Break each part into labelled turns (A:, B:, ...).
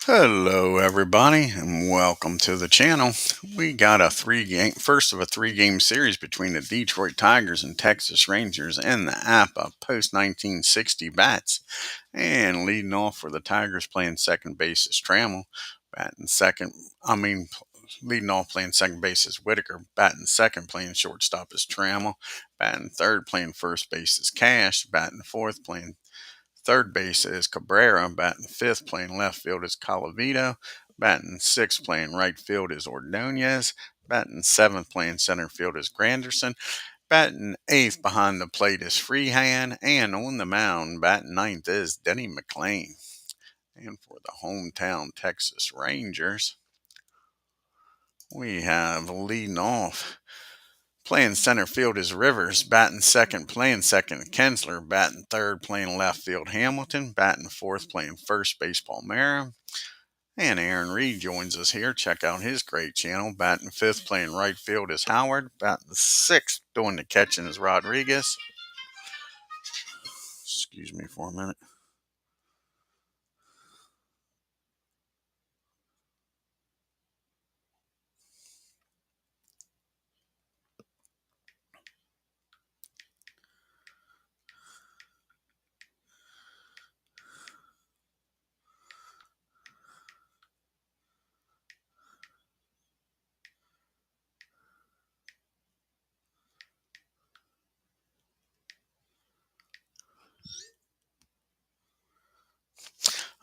A: Hello, everybody, and welcome to the channel. We got a first of a three-game series between the Detroit Tigers and Texas Rangers in the Apba post 1960 bats. And leading off for the Tigers, playing second base is Trammell, batting second. Leading off playing second base is Whitaker, batting second, playing shortstop is Trammell, batting third, playing first base is Cash, batting fourth, playing third base is Cabrera. Batting fifth, playing left field is Colavito. Batting sixth, playing right field is Ordonez. Batting seventh, playing center field is Granderson. Batting eighth behind the plate is Freehand. And on the mound, batting ninth is Denny McLAIN. And for the hometown Texas Rangers, we have leading off. Playing center field is Rivers, batting second, playing second, Kinsler, batting third, playing left field, Hamilton, batting fourth, playing first base, Palmera. And Aaron Reed joins us here. Check out his great channel. Batting fifth, playing right field is Howard. Batting sixth, doing the catching is Rodriguez. Excuse me for a minute.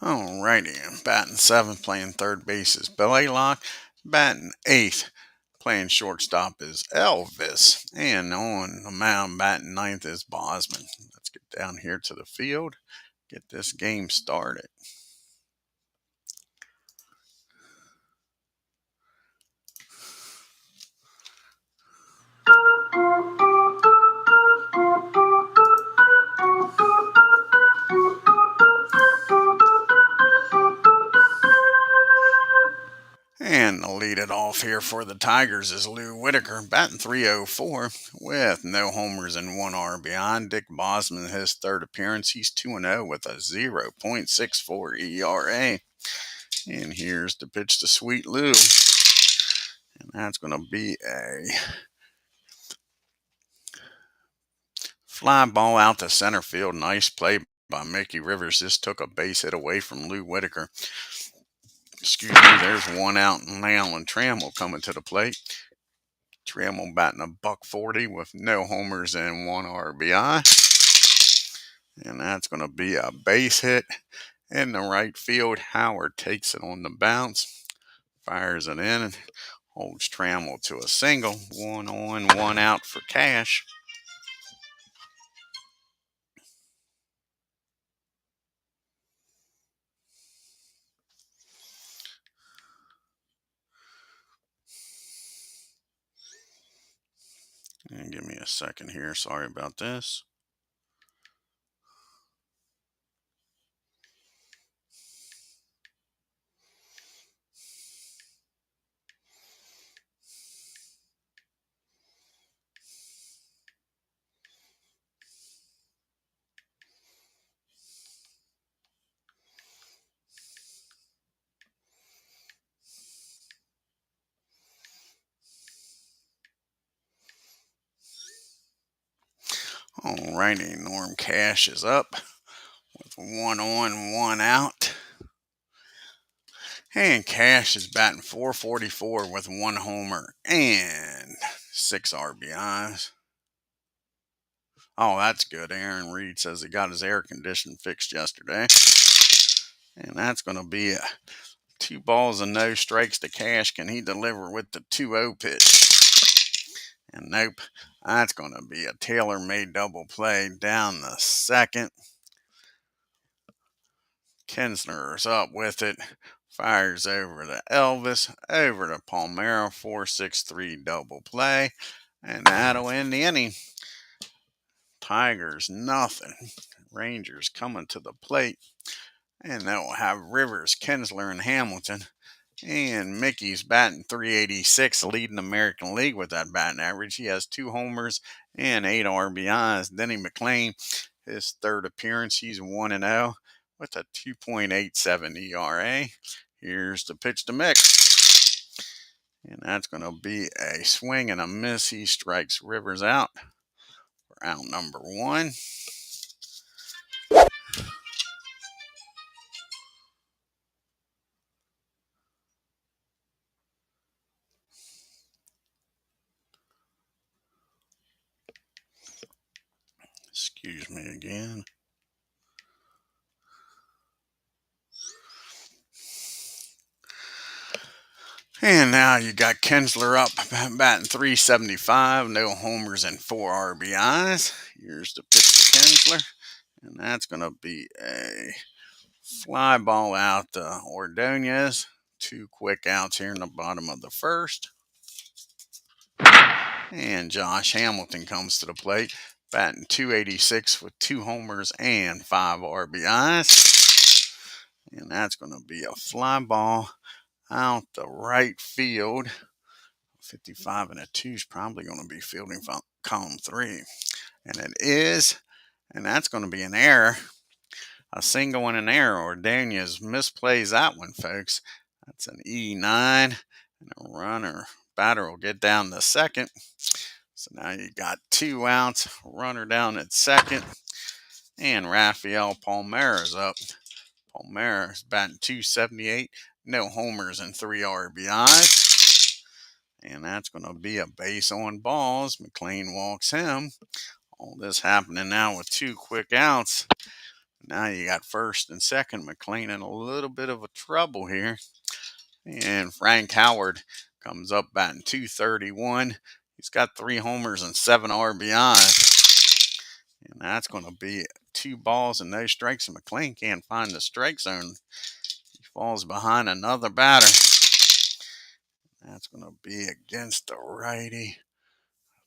A: Alrighty, batting seventh, playing third base is Blaylock. Batting eighth, playing shortstop is Elvis. And on the mound, batting ninth is Bosman. Let's get down here to the field, get this game started. And to lead it off here for the Tigers is Lou Whitaker, batting 304 with no homers and one RBI. Dick Bosman, his third appearance, he's 2-0 with a 0.64 ERA. And here's the pitch to Sweet Lou. And that's going to be a fly ball out to center field. Nice play by Mickey Rivers. This took a base hit away from Lou Whitaker. Excuse me, there's one out now, and Trammell coming to the plate. Trammell batting a $140 with no homers and one RBI. And that's going to be a base hit in the right field. Howard takes it on the bounce, fires it in, and holds Trammell to a single. 1 on, 1 out for Cash. And give me a second here. Sorry about this. Alrighty, Norm Cash is up with 1 on, 1 out. And Cash is batting .444 with 1 homer and 6 RBIs. Oh, that's good. Aaron Reed says he got his air conditioning fixed yesterday. And that's going to be 2 balls and no strikes to Cash. Can he deliver with the 2-0 pitch? And nope, that's going to be a tailor-made double play down the second. Kinsler's up with it. Fires over to Elvis, over to Palmera, 4-6-3 double play. And that'll end the inning. Tigers, nothing. Rangers coming to the plate. And they'll have Rivers, Kinsler, and Hamilton. And Mickey's batting .386, leading the American League with that batting average. He has 2 homers and 8 RBIs. Denny McLAIN, his third appearance, he's 1-0 with a 2.87 ERA. Here's the pitch to Mick. And that's going to be a swing and a miss. He strikes Rivers out for out number 1. Excuse me again. And now you got Kinsler up, batting .375, no homers and 4 RBIs. Here's the pitch to Kinsler, and that's going to be a fly ball out to Ordonez. 2 quick outs here in the bottom of the first. And Josh Hamilton comes to the plate, batting .286 with 2 homers and 5 RBIs. And that's going to be a fly ball out the right field. 55 and a 2 is probably going to be fielding from column 3. And it is. And that's going to be an error. A single and an error. Ordonez misplays that one, folks. That's an E9. And a batter will get down to second. So now you got 2 outs. Runner down at second. And Rafael Palmeira's up. Palmeira's batting .278. No homers and 3 RBIs. And that's going to be a base on balls. McLAIN walks him. All this happening now with 2 quick outs. Now you got first and second. McLAIN in a little bit of a trouble here. And Frank Howard comes up batting .231. He's got 3 homers and 7 RBIs. And that's going to be 2 balls and no strikes. And McLAIN can't find the strike zone. He falls behind another batter. That's going to be against the righty.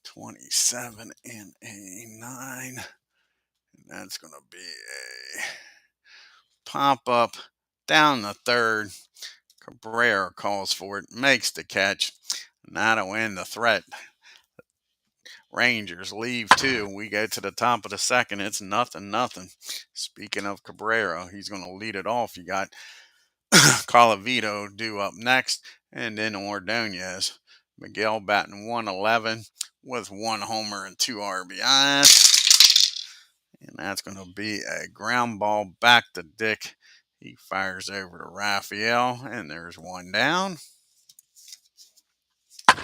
A: 27 and a 9. And that's going to be a pop up down the third. Cabrera calls for it, makes the catch. And that'll end the threat. Rangers leave 2. We go to the top of the second. It's 0-0. Speaking of Cabrera, he's going to lead it off. You got Colavito due up next, and then Ordonez. Miguel batting .111 with 1 homer and 2 RBIs. And that's going to be a ground ball back to Dick. He fires over to Rafael, and there's 1 down.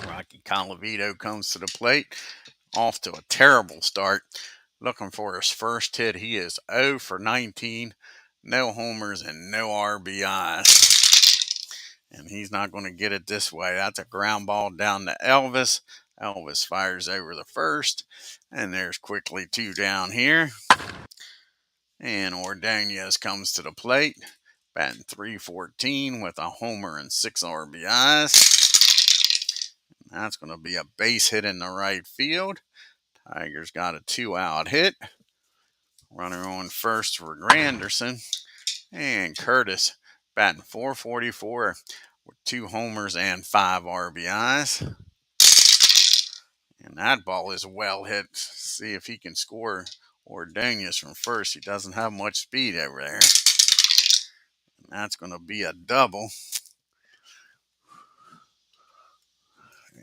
A: Rocky Colavito comes to the plate, off to a terrible start. Looking for his first hit. He is 0 for 19. No homers and no RBIs. And he's not going to get it this way. That's a ground ball down to Elvis. Elvis fires over the first. And there's quickly 2 down here. And Ordonez comes to the plate, batting .314 with a homer and 6 RBIs. And that's going to be a base hit in the right field. Tigers got a 2-out hit. Runner on first for Granderson. And Curtis batting .444 with 2 homers and 5 RBIs. And that ball is well hit. See if he can score Ordonez from first. He doesn't have much speed over there. And that's going to be a double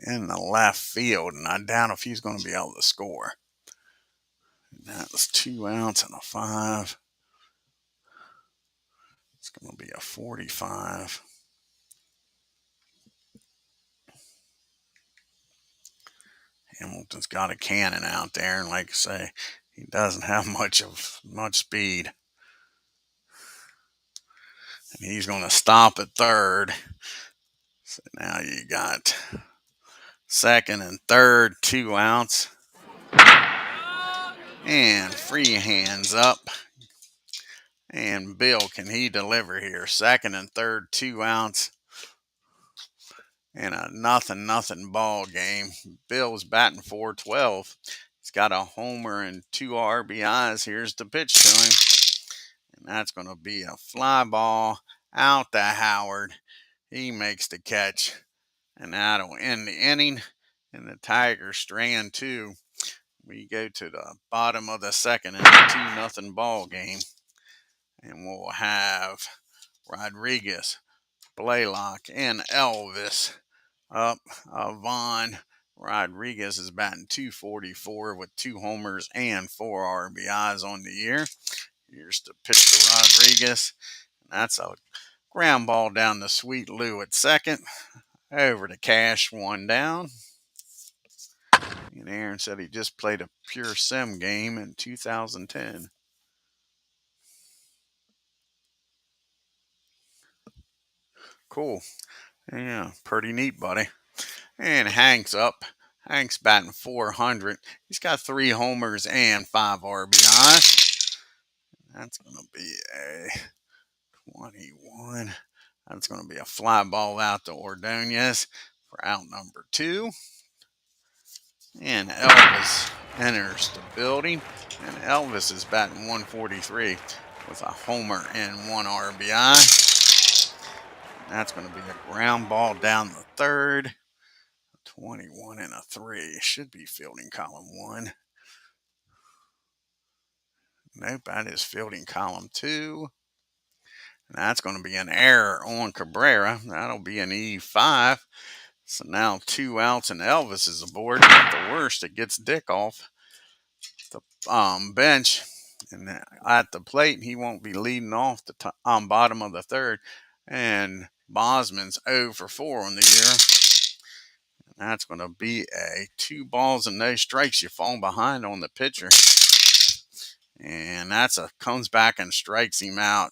A: in the left field. And I doubt if he's going to be able to score. And that was 2 outs and a 5. It's going to be a 45. Hamilton's got a cannon out there, and like I say, he doesn't have much speed. And he's going to stop at third. So now you got second and third, 2 outs. And free hands up. And Bill, can he deliver here? Second and third, 2 outs. And a nothing ball game. Bill's batting .412. He's got a homer and 2 RBIs. Here's the pitch to him. And that's going to be a fly ball out to Howard. He makes the catch. And that'll end the inning. And the Tigers strand 2. We go to the bottom of the second in a 2-0 ball game. And we'll have Rodriguez Blaylock, and Elvis up. Vaughn Rodriguez is batting .244 with 2 homers and 4 RBIs on the year. Here's the pitch to Rodriguez. That's a ground ball down to Sweet Lou at second. Over to Cash, 1 down. And Aaron said he just played a pure sim game in 2010. Cool. Yeah, pretty neat, buddy. And Hank's up. Hank's batting .400. He's got 3 homers and 5 RBIs. That's going to be a 21. That's going to be a fly ball out to Ordonez for out number 2. And Elvis enters the building. And Elvis is batting .143 with a homer and 1 RBI. That's going to be a ground ball down the third. 21 and a 3. Should be fielding column 1. Nope, that is fielding column 2. And that's going to be an error on Cabrera. That'll be an E5. So now 2 outs and Elvis is aboard. At the worst, it gets Dick off the bench. And at the plate, he won't be leading off the bottom of the third. And Bosman's 0 for 4 on the year. And that's going to be a 2 balls and no strikes. You fall behind on the pitcher. And comes back and strikes him out.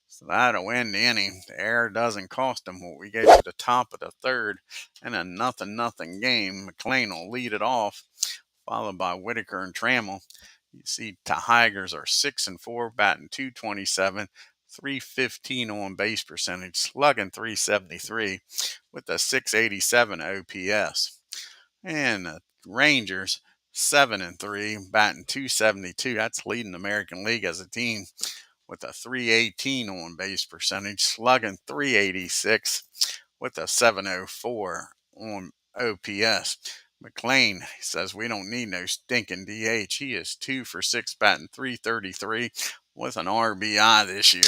A: So that'll end the inning. The error doesn't cost him. We get to the top of the third in a 0-0 game. McLAIN will lead it off, followed by Whitaker and Trammell. You see Tigers are 6-4, batting .227, .315 on base percentage, slugging .373 with a .687 OPS. And the Rangers 7-3, batting .272. That's leading the American League as a team with a .318 on base percentage, slugging .386 with a .704 on OPS. McLAIN says we don't need no stinking DH. He is 2 for 6, batting .333 with an RBI this year.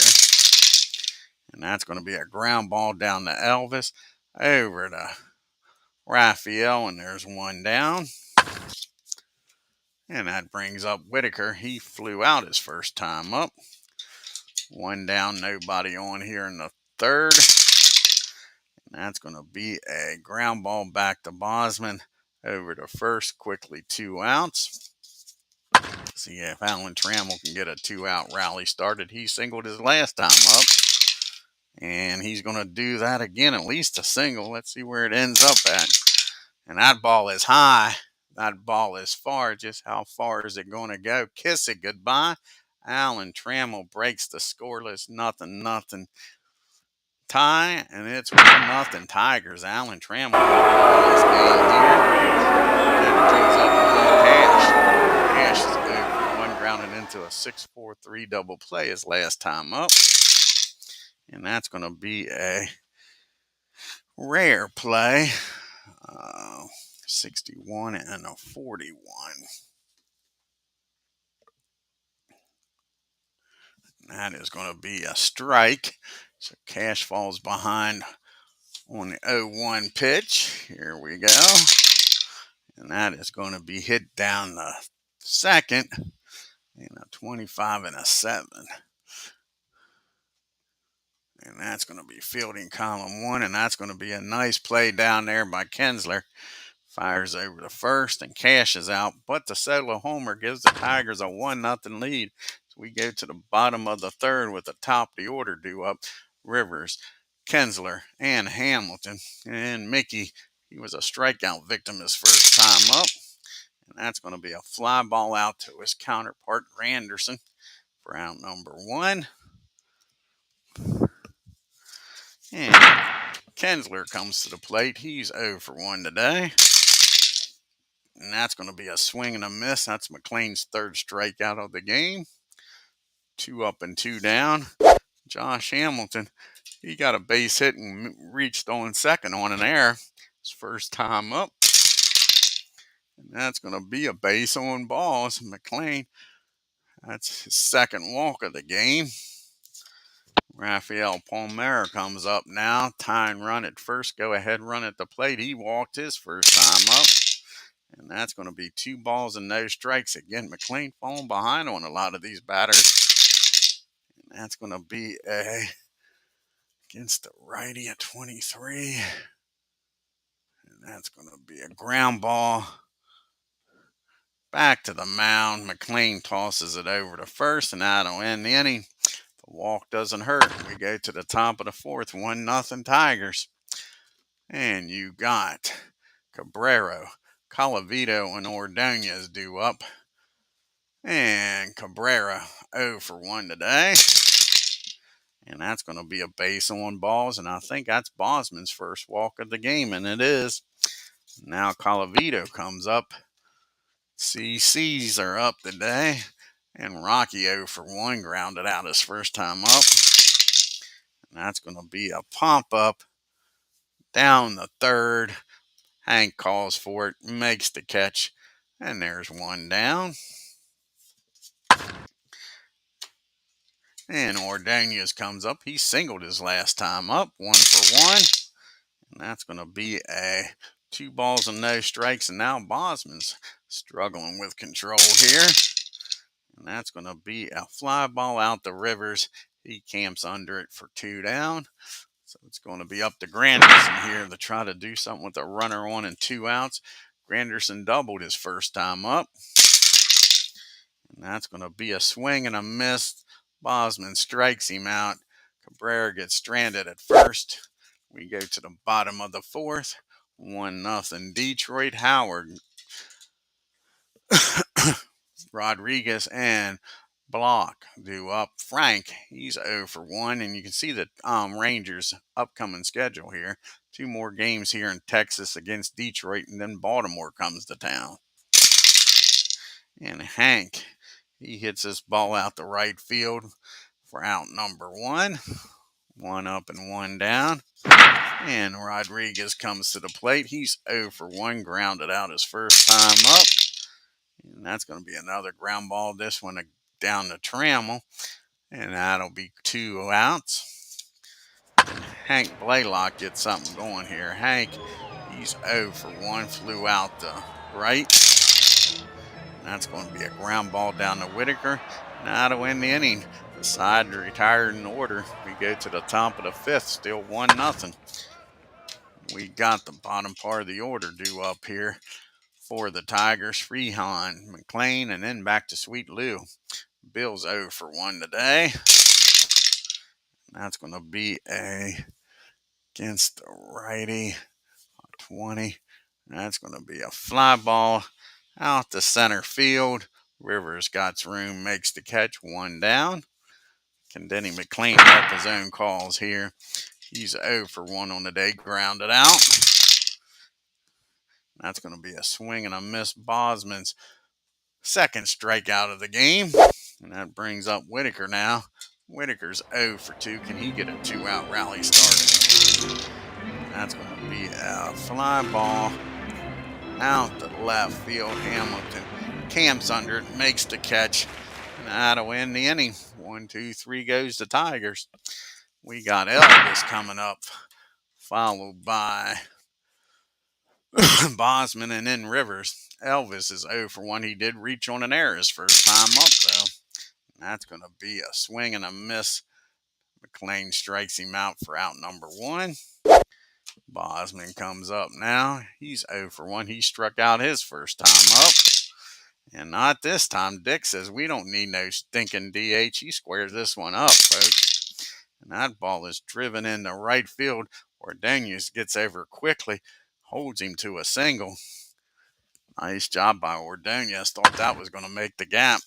A: And that's going to be a ground ball down to Elvis, over to Raphael, and there's 1 down. And that brings up Whitaker. He flew out his first time up. 1 down, nobody on here in the third. And that's going to be a ground ball back to Bosman, over to first, quickly 2 outs. See if Alan Trammell can get a 2-out rally started. He singled his last time up. And he's going to do that again, at least a single. Let's see where it ends up at. And that ball is high. That ball is far. Just how far is it going to go? Kiss it goodbye. Alan Trammell breaks the scoreless 0-0 tie, and it's 1-0 Tigers. Alan Trammell won this game here. And it brings up Cash. Cash is over 1, grounded into a 6-4-3 double play his last time up. And that's going to be a rare play. 61 and a 41. That is going to be a strike. So Cash falls behind on the 0-1 pitch. Here we go. And that is going to be hit down the second in a 25 and a 7. And that's going to be fielding column 1. And that's going to be a nice play down there by Kinsler. Fires over to first and Cash is out. But the solo homer gives the Tigers a 1-0 lead. So we go to the bottom of the third with the top of the order due up. Rivers, Kinsler, and Hamilton. And Mickey, he was a strikeout victim his first time up. And that's going to be a fly ball out to his counterpart, Granderson, for out number 1. And Kinsler comes to the plate. He's 0 for 1 today. And that's going to be a swing and a miss. That's McLAIN's 3rd strikeout of the game. 2 up and 2 down. Josh Hamilton, he got a base hit and reached on second on an error. His first time up. And that's going to be a base on balls. McLAIN, that's his 2nd walk of the game. Rafael Palmera comes up now. Tying run at first. Go ahead run at the plate. He walked his first time up. And that's going to be 2 balls and no strikes. Again, McLAIN falling behind on a lot of these batters. And that's going to be against the righty at 23. And that's going to be a ground ball. Back to the mound. McLAIN tosses it over to first, and that'll end the inning. The walk doesn't hurt. We go to the top of the fourth. 1-0 Tigers. And you got Cabrera, Colavito, and Ordonez due up. And Cabrera 0 for 1 today. And that's going to be a base on balls. And I think that's Bosman's first walk of the game. And it is. Now Colavito comes up. CCs are up today. And Rocky 0 for 1 grounded out his first time up. And that's going to be a pump up down the third. Hank calls for it, makes the catch. And there's 1 down. And Ordonez comes up. He singled his last time up, 1 for 1. And that's going to be a 2 balls and no strikes. And now Bosman's struggling with control here. And that's going to be a fly ball out to Rivers. He camps under it for 2 down. So it's going to be up to Granderson here to try to do something with a runner on and 2 outs. Granderson doubled his first time up. And that's going to be a swing and a miss. Bosman strikes him out. Cabrera gets stranded at first. We go to the bottom of the fourth. 1-0 Detroit. Howard, Rodriguez, and Block due up. Frank, he's 0 for 1. And you can see the Rangers' upcoming schedule here. 2 more games here in Texas against Detroit, and then Baltimore comes to town. And Hank, he hits this ball out the right field for out number 1. 1 up and 1 down. And Rodriguez comes to the plate. He's 0 for 1, grounded out his first time up. And that's going to be another ground ball. This one down the Trammell. And that'll be 2 outs. And Hank Blaylock gets something going here. Hank, he's 0 for 1, flew out the right. That's going to be a ground ball down to Whitaker. Now to end the inning. The side retired in order. We go to the top of the 5th, still 1-0. We got the bottom part of the order due up here for the Tigers. Freehan, McLAIN, and then back to Sweet Lou. Bill's 0 for 1 today. That's going to be against the righty 20. That's going to be a fly ball out to center field. Rivers got room, makes the catch, 1 down. Can Denny McLAIN help his own calls here? He's 0 for 1 on the day, grounded out. That's going to be a swing and a miss. Bosman's second strikeout of the game. And that brings up Whitaker now. Whitaker's 0 for 2. Can he get a 2-out rally started? That's going to be a fly ball out to left field. Hamilton camps under it, makes the catch, and that'll end the inning. 1, 2, 3 goes the Tigers. We got Elvis coming up, followed by Bosman and then Rivers. Elvis is 0 for 1. He did reach on an error his first time up, though. That's going to be a swing and a miss. McLAIN strikes him out for out number 1. Bosman comes up now. He's 0 for 1. He struck out his first time up. And not this time. Dick says we don't need no stinking DH. He squares this one up, folks. And that ball is driven into right field. Ordonez gets over quickly, holds him to a single. Nice job by Ordonez. Thought that was going to make the gap.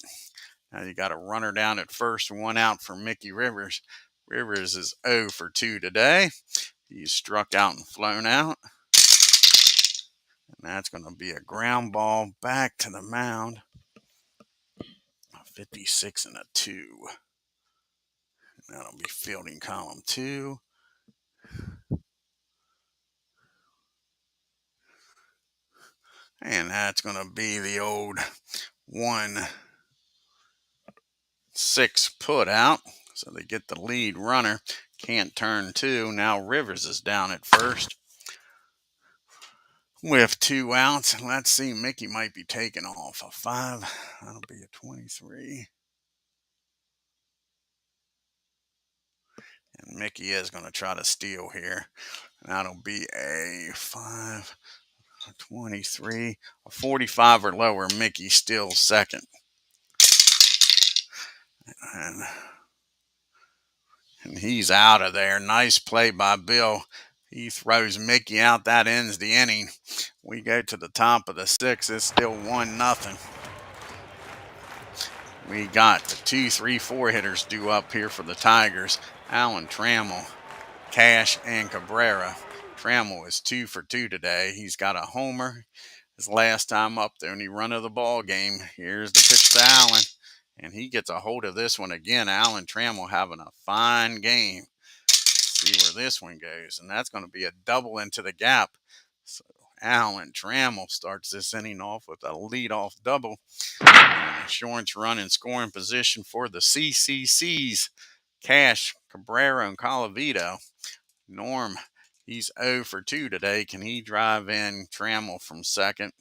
A: Now you got a runner down at first, 1 out for Mickey Rivers. Rivers is 0 for 2 today. He's struck out and flown out. And that's going to be a ground ball back to the mound. 56 and a 2. And that'll be fielding column 2. And that's going to be the old 1-6 put out. So they get the lead runner. Can't turn two. Now Rivers is down at first with 2 outs. Let's see, Mickey might be taking off a 5. That'll be a 23. And Mickey is going to try to steal here. That'll be a 5, a 23, a 45 or lower. Mickey still second. And he's out of there. Nice play by Bill. He throws Mickey out. That ends the inning. We go to the top of the 6th. It's still 1-0. We got the 2, 3, 4 hitters due up here for the Tigers. Alan Trammell, Cash, and Cabrera. Trammell is 2 for 2 today. He's got a homer. His last time up, the only run of the ball game. Here's the pitch to Allen, and he gets a hold of this one again. Alan Trammell having a fine game. See where this one goes, and that's going to be a double into the gap. So Alan Trammell starts this inning off with a leadoff double. An insurance run in scoring position for the CCCs. Cash, Cabrera, and Colavito. Norm, he's 0 for 2 today. Can he drive in Trammell from second?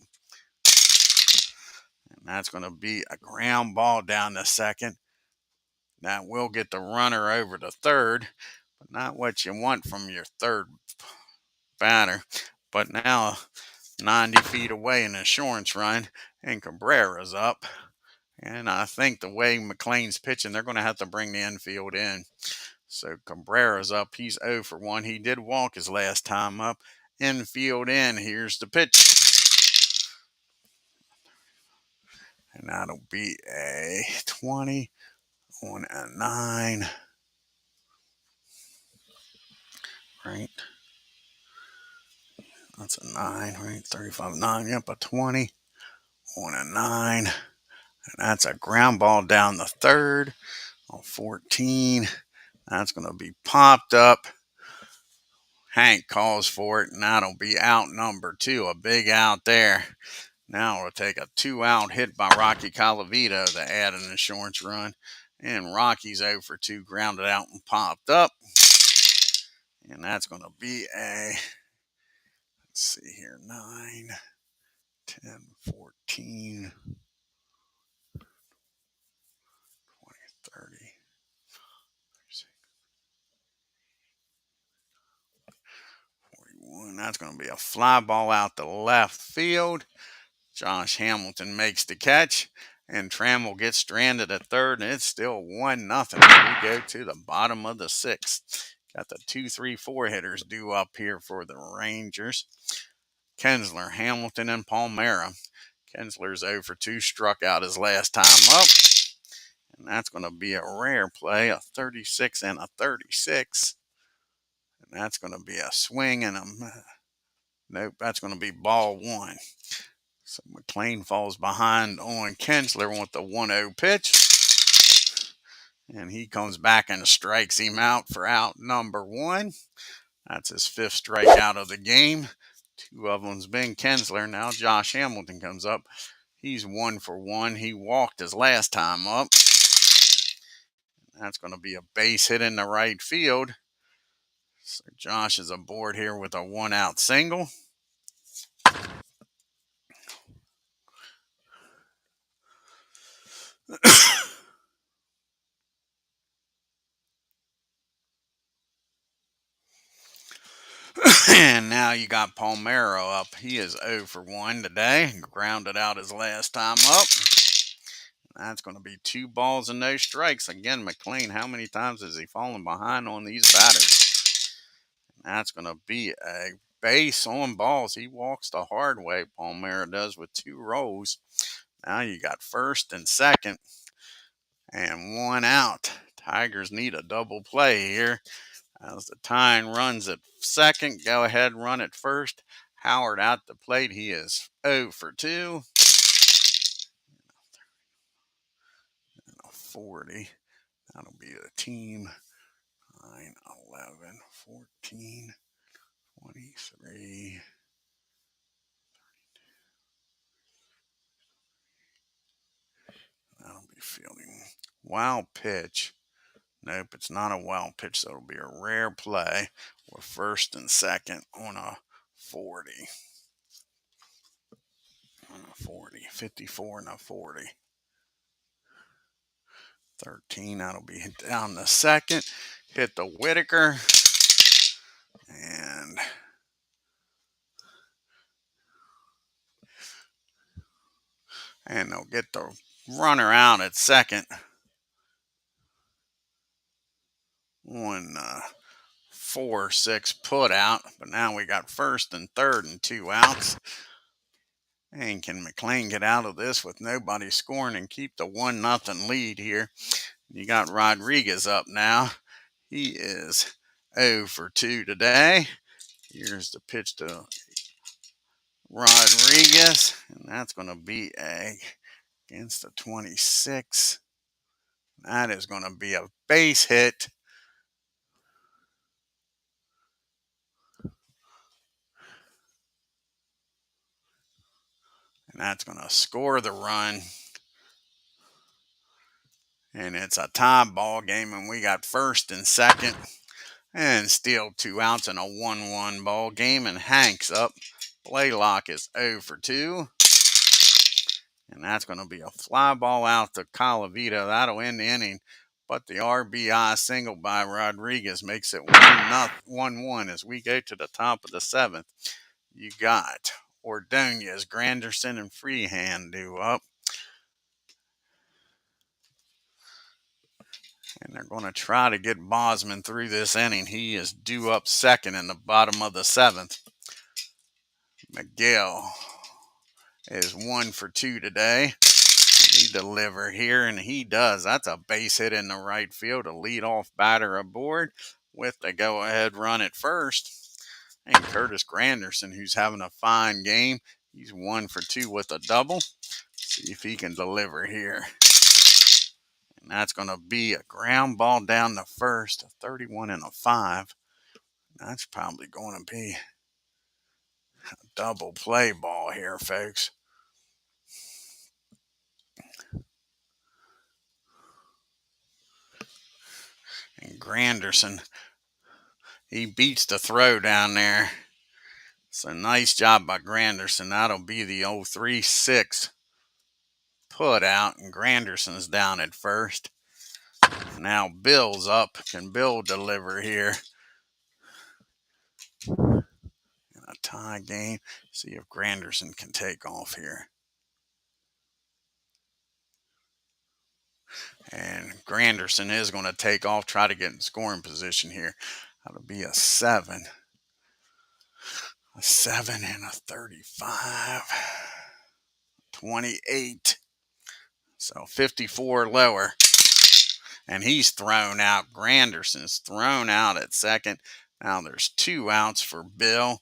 A: And that's going to be a ground ball down to second. That will get the runner over to third, but not what you want from your third batter. But now 90 feet away, an insurance run, and Cabrera's up. And I think the way McLAIN's pitching, they're going to have to bring the infield in. So Cabrera's up. He's 0 for 1. He did walk his last time up. Infield in. Here's the pitch. And that'll be a 20 on a 9. Right. That's a 9, right? 35, 9. Yep, a 20 on a 9. And that's a ground ball down the third on 14. That's going to be popped up. Hank calls for it, and that'll be out number 2. A big out there. Now we'll take a 2-out hit by Rocky Colavito to add an insurance run. And Rocky's 0 for 2, grounded out and popped up. And that's going to be a, let's see here, 9, 10, 14, 20, 30, 41. That's going to be a fly ball out the left field. Josh Hamilton makes the catch, and Trammell gets stranded at third, and it's still 1-0. We go to the bottom of the 6th. Got the 2, 3, 4 hitters due up here for the Rangers. Kinsler, Hamilton, and Palmera. Kinsler's 0 for 2, struck out his last time up. And that's going to be a rare play, a 36 and a 36. And that's going to be a swing and a, nope, that's going to be ball 1. So McLAIN falls behind on Kinsler with the 1-0 pitch. And he comes back and strikes him out for out number 1. That's his 5th strikeout of the game. 2 of them's been Kinsler. Now Josh Hamilton comes up. He's 1 for 1. He walked his last time up. That's going to be a base hit in the right field. So Josh is aboard here with a 1-out single. And now you got Palmero up. He is 0 for 1 today. Grounded out his last time up. That's going to be 2 balls and no strikes. Again, McLAIN, how many times has he fallen behind on these batters? That's going to be a base on balls. He walks the hard way, Palmero does, with 2 rolls. Now you got first and second and 1 out. Tigers need a double play here. As the tying runs at second, go ahead, run at first. Howard out the plate. He is 0 for 2. 40. That'll be the team. 9, 11, 14, 23. That'll be fielding. Wild pitch. Nope, it's not a wild pitch, so it'll be a rare play with first and second on a 40. On a 40, 54 and a 40. 13, that'll be down the second. Hit the Whitaker. And they'll get the runner out at second on 4-6 put out. But now we got first and third and 2 outs. And can McLAIN get out of this with nobody scoring and keep the 1-0 lead here? You got Rodriguez up now. He is 0 for 2 today. Here's the pitch to Rodriguez, and that's going to be against the 26. That is going to be a base hit. And that's going to score the run. And it's a tie ball game, and we got first and second. And still 2 outs in a 1-1 ball game. And Hank's up. Blaylock is 0 for 2. And that's going to be a fly ball out to Calavita. That'll end the inning. But the RBI single by Rodriguez makes it 1-1 as we go to the top of the 7th. You got Ordonez, Granderson, and Freehand due up. And they're going to try to get Bosman through this inning. He is due up second in the bottom of the 7th. Miguel is 1 for 2 today. He deliver here, and he does. That's a base hit in the right field. A leadoff batter aboard with the go-ahead run at first. And Curtis Granderson, who's having a fine game. He's 1 for 2 with a double. See if he can deliver here. And that's going to be a ground ball down the first, a 31 and a 5. That's probably going to be a double play ball here, folks. And Granderson, he beats the throw down there. So nice job by Granderson. That'll be the 0-3-6 put out, and Granderson's down at first. Now Bill's up. Can Bill deliver here? In a tie game. See if Granderson can take off here. And Granderson is going to take off, try to get in scoring position here. That'll be a 7. A 7 and a 35. 28. So 54 lower. And he's thrown out. Granderson's thrown out at second. Now there's 2 outs for Bill.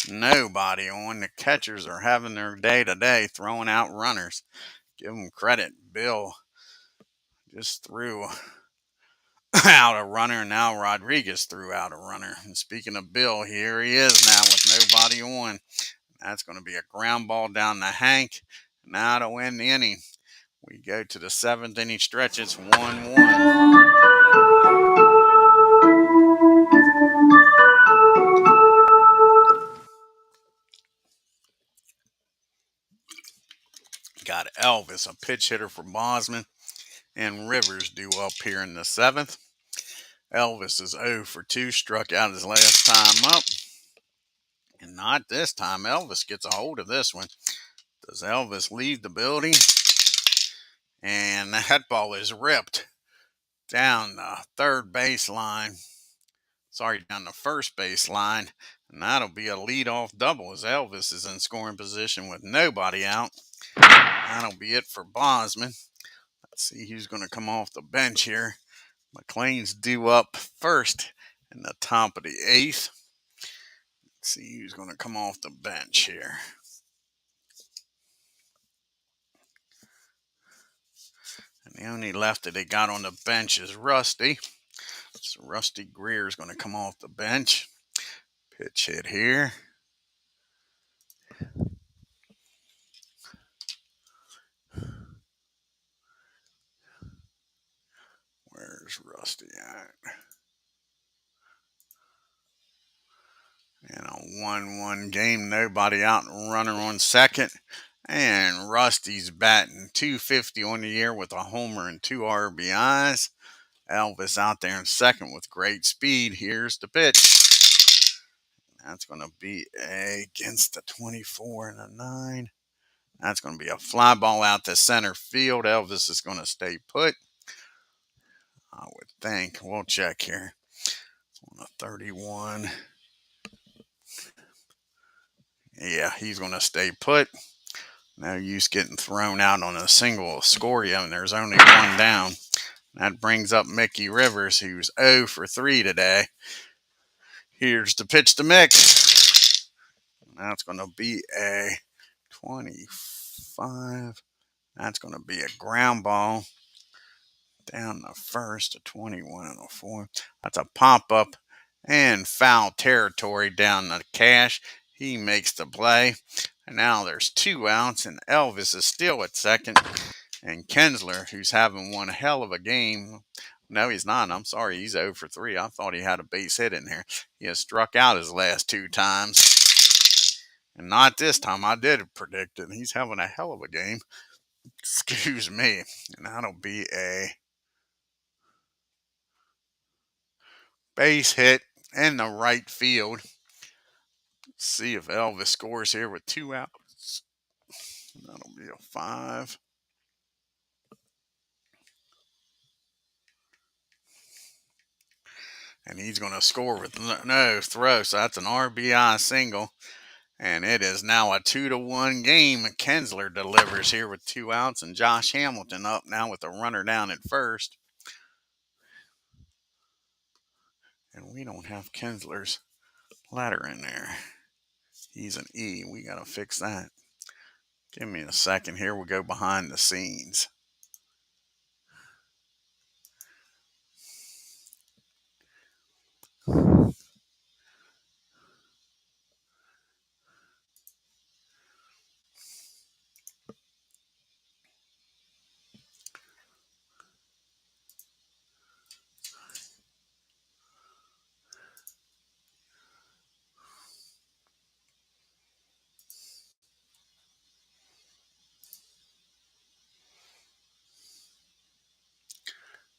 A: Nobody on. The catchers are having their day today, throwing out runners. Give them credit. Bill just threw out a runner, and now Rodriguez threw out a runner. And speaking of Bill, here he is now with nobody on. That's going to be a ground ball down to Hank. Now to win the inning. We go to the 7th inning stretch. It's 1-1. Got Elvis, a pitch hitter for Bosman, and Rivers due up here in the 7th. Elvis is 0 for 2, struck out his last time up. And not this time. Elvis gets a hold of this one. Does Elvis leave the building? And that ball is ripped down the third baseline. Down the first baseline. And that'll be a leadoff double as Elvis is in scoring position with nobody out. That'll be it for Bosman. Let's see who's going to come off the bench here. McLAIN's due up first in the top of the 8th. Let's see who's going to come off the bench here. And the only lefty they got on the bench is Rusty. So Rusty Greer is going to come off the bench. Pitch hit here. Where's Where's Rusty at? In a 1-1 game, nobody out and runner on second. And Rusty's batting .250 on the year with a homer and 2 RBIs. Elvis out there in second with great speed. Here's the pitch. That's going to be against the 24 and a 9. That's going to be a fly ball out to center field. Elvis is going to stay put, I would think. We'll check here. On a 31. Yeah, he's going to stay put. No use getting thrown out on a single score yet, and there's only one down. That brings up Mickey Rivers, who's 0 for 3 today. Here's the pitch to Mick. That's going to be a 25. That's going to be a ground ball down the first, a 21 and a 4. That's a pop-up and foul territory down the cash. He makes the play. And now there's 2 outs, and Elvis is still at second. And Kinsler, who's having one hell of a game. No, he's not. I'm sorry. He's 0 for 3. I thought he had a base hit in there. He has struck out his last 2 times. And not this time. I did predict it. He's having a hell of a game. Excuse me. And that'll be a base hit in the right field. Let's see if Elvis scores here with 2 outs. That'll be a 5. And he's going to score with no throw. So that's an RBI single. And it is now a 2-1 game. Kinsler delivers here with 2 outs. And Josh Hamilton up now with a runner down at first. And we don't have Kinsler's letter in there. He's an E. We got to fix that. Give me a second here. We'll go behind the scenes.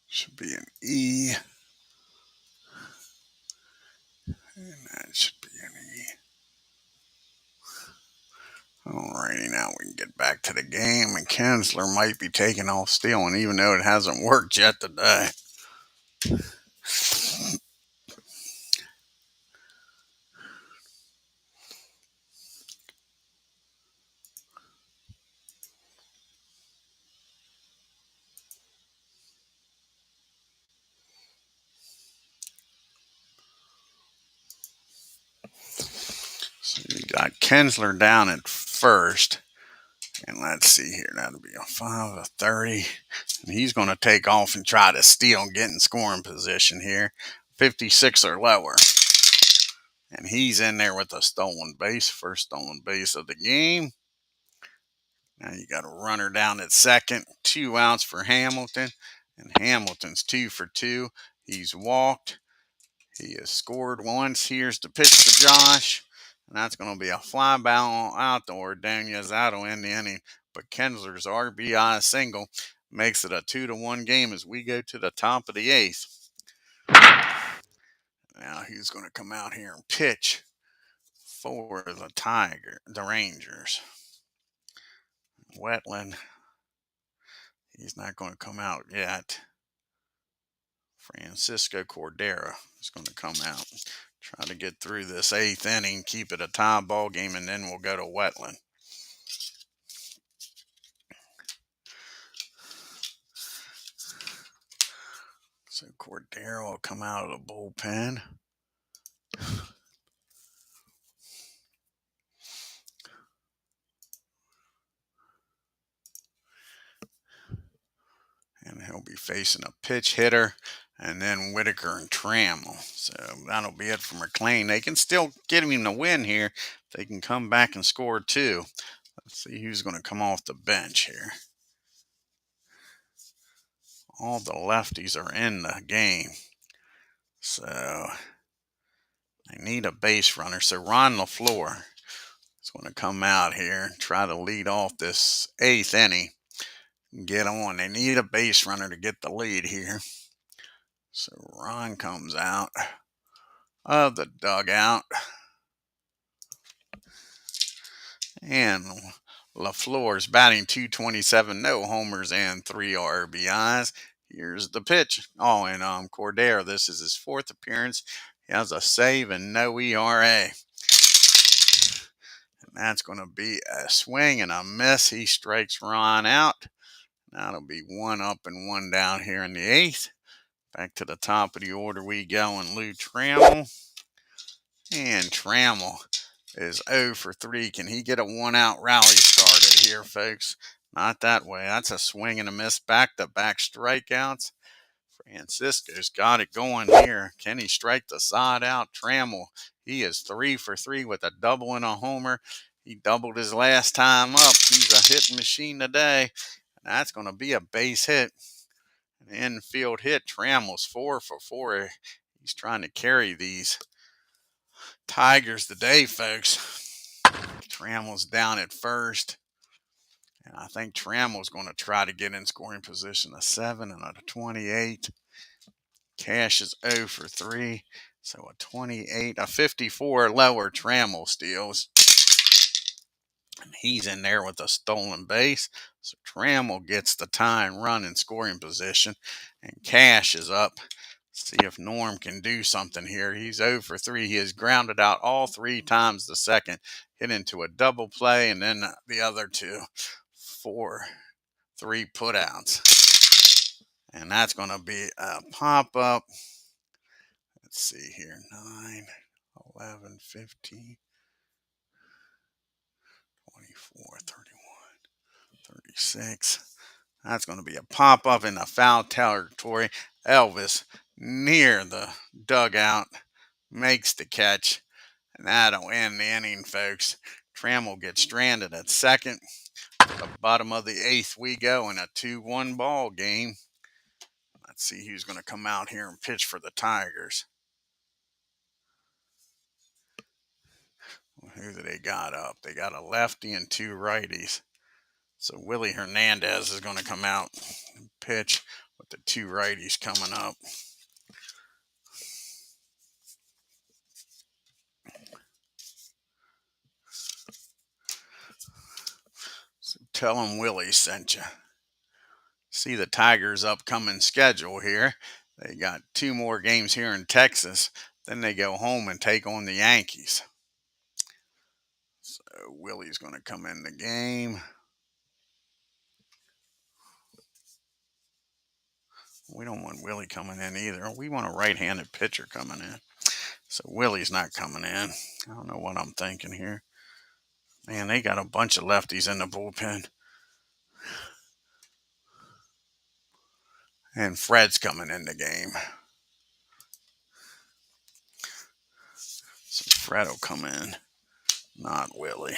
A: Should be an E. And that should be an E. Alrighty, now we can get back to the game. And Kinsler might be taking off stealing, even though it hasn't worked yet today. So you got Kinsler down at first. And let's see here. That'll be a 5, a 30. And he's going to take off and try to steal and get in scoring position here. 56 or lower. And he's in there with a stolen base. First stolen base of the game. Now you got a runner down at second. 2 outs for Hamilton. And Hamilton's 2 for 2. He's walked. He has scored once. Here's the pitch to Josh. And that's going to be a fly ball out to Ordonez. That'll end the inning. But Kinsler's RBI single makes it a 2-1 game as we go to the top of the 8th. Now he's going to come out here and pitch for the Rangers. Wetland. He's not going to come out yet. Francisco Cordero is going to come out. Try to get through this 8th inning, keep it a tie ball game, and then we'll go to Wetland. So Cordero will come out of the bullpen. And he'll be facing a pitch hitter, and then Whitaker and Trammell. So that'll be it for McLAIN. They can still get him the win here. They can come back and score 2. Let's see who's going to come off the bench here. All the lefties are in the game. So they need a base runner. So Ron LaFleur is going to come out here and try to lead off this 8th inning. Get on. They need a base runner to get the lead here. So Ron comes out of the dugout. And LaFleur's batting .227, no homers and 3 RBIs. Here's the pitch. Oh, and Cordero, this is his 4th appearance. He has a save and no ERA. And that's going to be a swing and a miss. He strikes Ron out. That'll be 1 up and 1 down here in the 8th. Back to the top of the order we go, and Lou Trammell. And Trammell is 0 for 3. Can he get a 1-out rally started here, folks? Not that way. That's a swing and a miss. Back-to-back strikeouts. Francisco's got it going here. Can he strike the side out? Trammell, he is 3 for 3 with a double and a homer. He doubled his last time up. He's a hitting machine today. And that's going to be a base hit. An infield hit. Trammell's 4 for 4. He's trying to carry these Tigers today, folks. Trammell's down at first. And I think Trammell's going to try to get in scoring position. A 7 and a 28. Cash is 0 for 3. So a 28, a 54 lower. Trammell steals. And he's in there with a stolen base. So Trammell gets the tying run in scoring position. And Cash is up. See if Norm can do something here. He's 0 for 3. He has grounded out all 3 times the second. Hit into a double play, and then the other 2 for 3 putouts. And that's going to be a pop-up. Let's see here. 9, 11, 15, 24, 31, 36. That's going to be a pop-up in the foul territory. Elvis near the dugout makes the catch, and that'll end the inning, folks. Trammell gets stranded at second. To the bottom of the 8th we go in a 2-1 ball game. Let's see who's going to come out here and pitch for the Tigers. Who do they got up? They got a lefty and 2 righties. So Willie Hernandez is going to come out and pitch with the 2 righties coming up. So tell them Willie sent you. See the Tigers' upcoming schedule here. They got 2 more games here in Texas. Then they go home and take on the Yankees. So Willie's going to come in the game. We don't want Willie coming in either. We want a right-handed pitcher coming in. So Willie's not coming in. I don't know what I'm thinking here. Man, they got a bunch of lefties in the bullpen. And Fred's coming in the game. So Fred will come in, not Willie.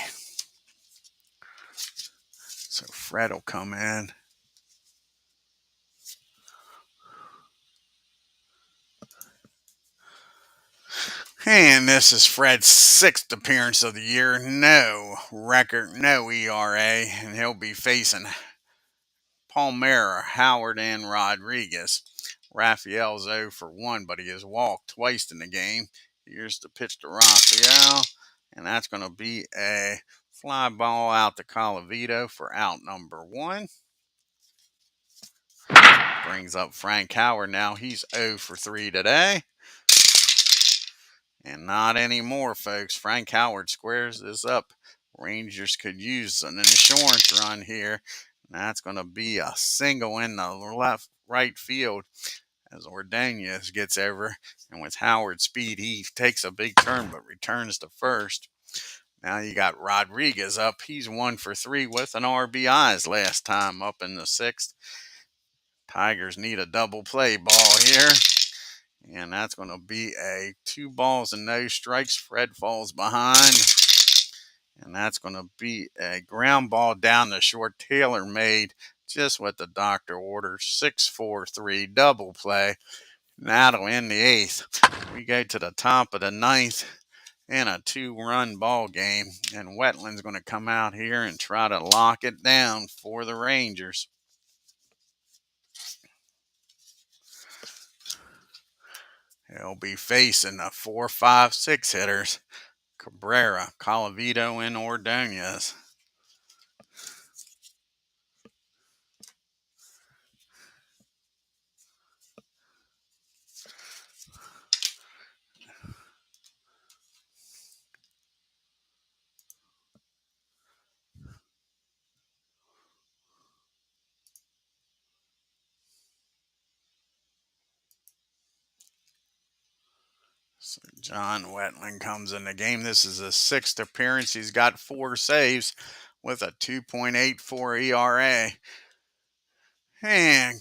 A: So Fred will come in. And this is Fred's 6th appearance of the year. No record, no ERA. And he'll be facing Palmera, Howard, and Rodriguez. Raphael's 0 for 1, but he has walked twice in the game. Here's the pitch to Raphael. And that's going to be a fly ball out to Colavito for out number 1. Brings up Frank Howard now. He's 0 for 3 today. And not anymore, folks. Frank Howard squares this up. Rangers could use an insurance run here. And that's going to be a single in the right field as Ordonez gets over. And with Howard's speed, he takes a big turn but returns to first. Now you got Rodriguez up. He's 1 for 3 with an RBIs last time up in the 6th. Tigers need a double play ball here. And that's going to be a 2 balls and no strikes. Fred falls behind. And that's going to be a ground ball down the short. Taylor made Just what the doctor orders. 6-4-3 double play. That'll end the 8th. We go to the top of the 9th in a 2-run ball game. And Wetland's going to come out here and try to lock it down for the Rangers. He'll be facing the 4, 5, 6 hitters. Cabrera, Colavito, and Ordonez. So John Wetland comes in the game. This is his 6th appearance. He's got 4 saves with a 2.84 ERA. And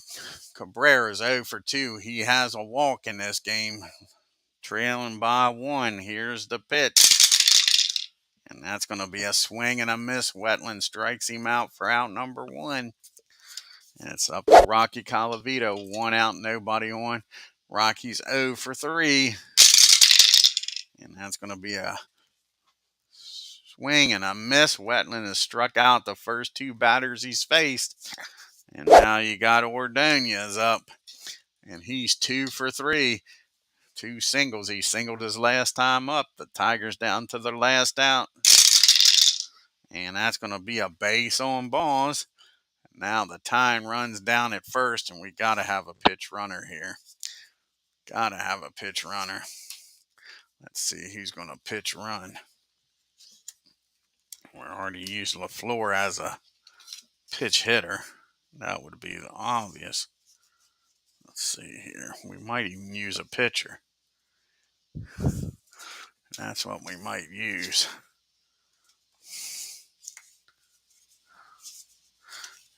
A: Cabrera's 0 for 2. He has a walk in this game, trailing by 1. Here's the pitch. And that's going to be a swing and a miss. Wetland strikes him out for out number 1. And it's up to Rocky Colavito. 1 out, nobody on. Rocky's 0 for 3. And that's going to be a swing and a miss. Wetland has struck out the first 2 batters he's faced. And now you got Ordonez up. And he's 2 for 3. 2 singles. He singled his last time up. The Tigers down to their last out. And that's going to be a base on balls. Now the tying runs down at first, and we got to have a pitch runner here. Got to have a pitch runner. Let's see who's going to pitch run. We already used LaFleur as a pitch hitter. That would be the obvious. Let's see here. We might even use a pitcher. That's what we might use.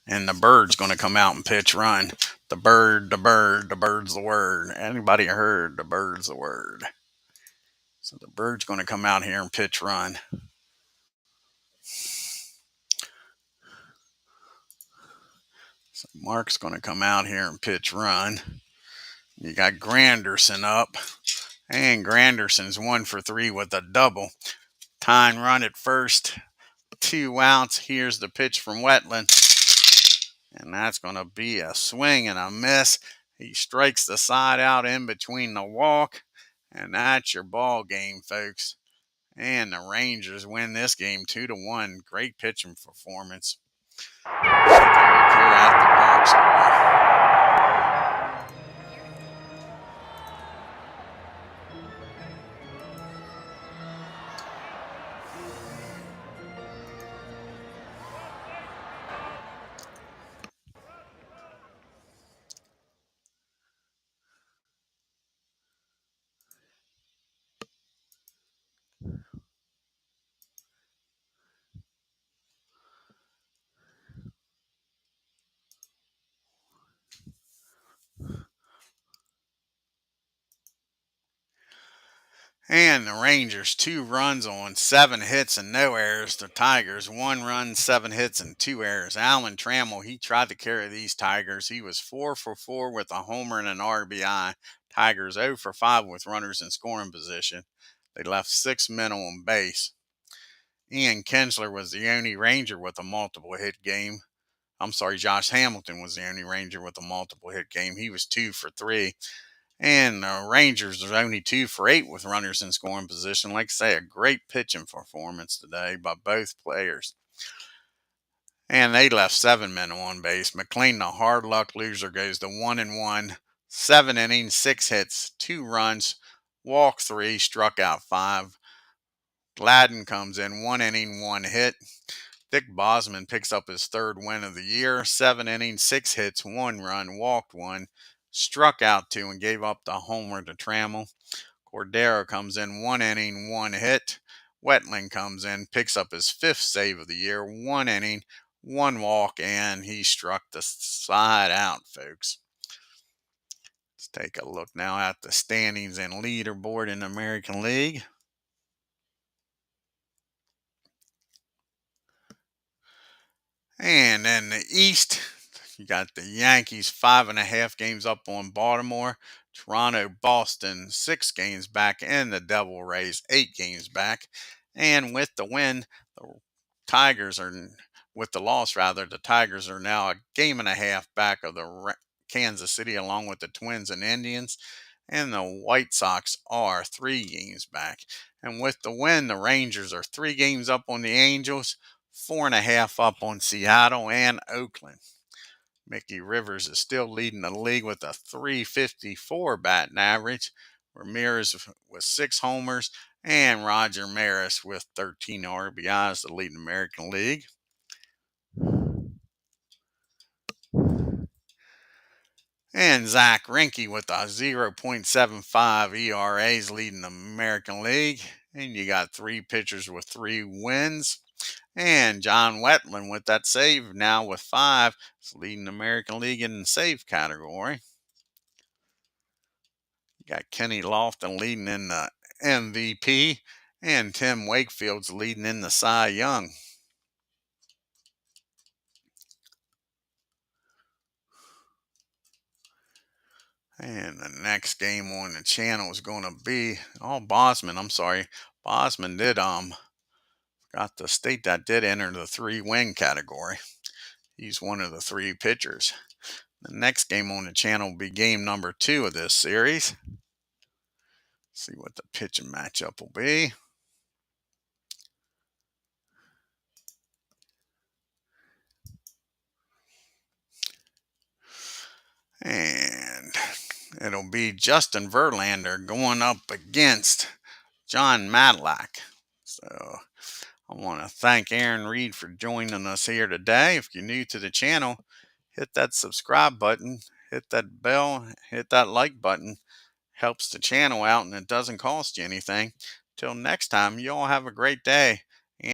A: And the bird's going to come out and pitch run. The bird's the word. Anybody heard the bird's the word? So the bird's going to come out here and pitch run. So Mark's going to come out here and pitch run. You got Granderson up. And Granderson's 1 for 3 with a double. Tying run at first. 2 outs. Here's the pitch from Wetland. And that's going to be a swing and a miss. He strikes the side out in between the walk. And that's your ball game, folks. And the Rangers win this game 2-1. Great pitching performance. Take a look here at the box score. And the Rangers, 2 runs on 7 hits and no errors. The Tigers, 1 run, 7 hits, and 2 errors. Alan Trammell, he tried to carry these Tigers. He was 4 for 4 with a homer and an RBI. Tigers 0 for 5 with runners in scoring position. They left 6 men on base. Ian Kinsler was the only Ranger with a multiple hit game. Josh Hamilton was the only Ranger with a multiple hit game. He was 2 for 3. And the Rangers are only 2 for 8 with runners in scoring position. Like I say, a great pitching performance today by both players. And they left 7 men on base. McLAIN, the hard luck loser, goes to 1-1. 7 innings, 6 hits, 2 runs, walked 3, struck out 5. Gladden comes in, 1 inning, 1 hit. Dick Bosman picks up his 3rd win of the year. 7 innings, 6 hits, 1 run, walked 1. Struck out 2 and gave up the homer to Trammell. Cordero comes in, 1 inning, 1 hit. Wetland comes in, picks up his 5th save of the year, 1 inning, 1 walk, and he struck the side out, folks. Let's take a look now at the standings and leaderboard in the American League. And in the East, You got the Yankees 5.5 games up on Baltimore. Toronto, Boston 6 games back, and the Devil Rays 8 games back. And with the win, the Tigers are with the loss rather. The Tigers are now a game and a half back of the Kansas City, along with the Twins and Indians. And the White Sox are 3 games back. And with the win, the Rangers are 3 games up on the Angels, 4.5 up on Seattle and Oakland. Mickey Rivers is still leading the league with a 354 batting average. Ramirez with 6 homers, and Roger Maris with 13 RBIs to lead the American League. And Zach Greinke with a 0.75 ERA is leading the American League. And you got 3 pitchers with 3 wins. And John Wetland with that save now with 5 is leading the American League in the save category. You got Kenny Lofton leading in the MVP, and Tim Wakefield's leading in the Cy Young. And the next game on the channel is going to be BOSMAN. I'm sorry, BOSMAN did got the state that did enter the 3-win category. He's one of the 3 pitchers. The next game on the channel will be game number 2 of this series. See what the pitching matchup will be. And it'll be Justin Verlander going up against John Matlack. So I want to thank Aaron Reed for joining us here today. If you're new to the channel, hit that subscribe button, hit that bell, hit that like button. Helps the channel out, and it doesn't cost you anything. Till next time, you all have a great day.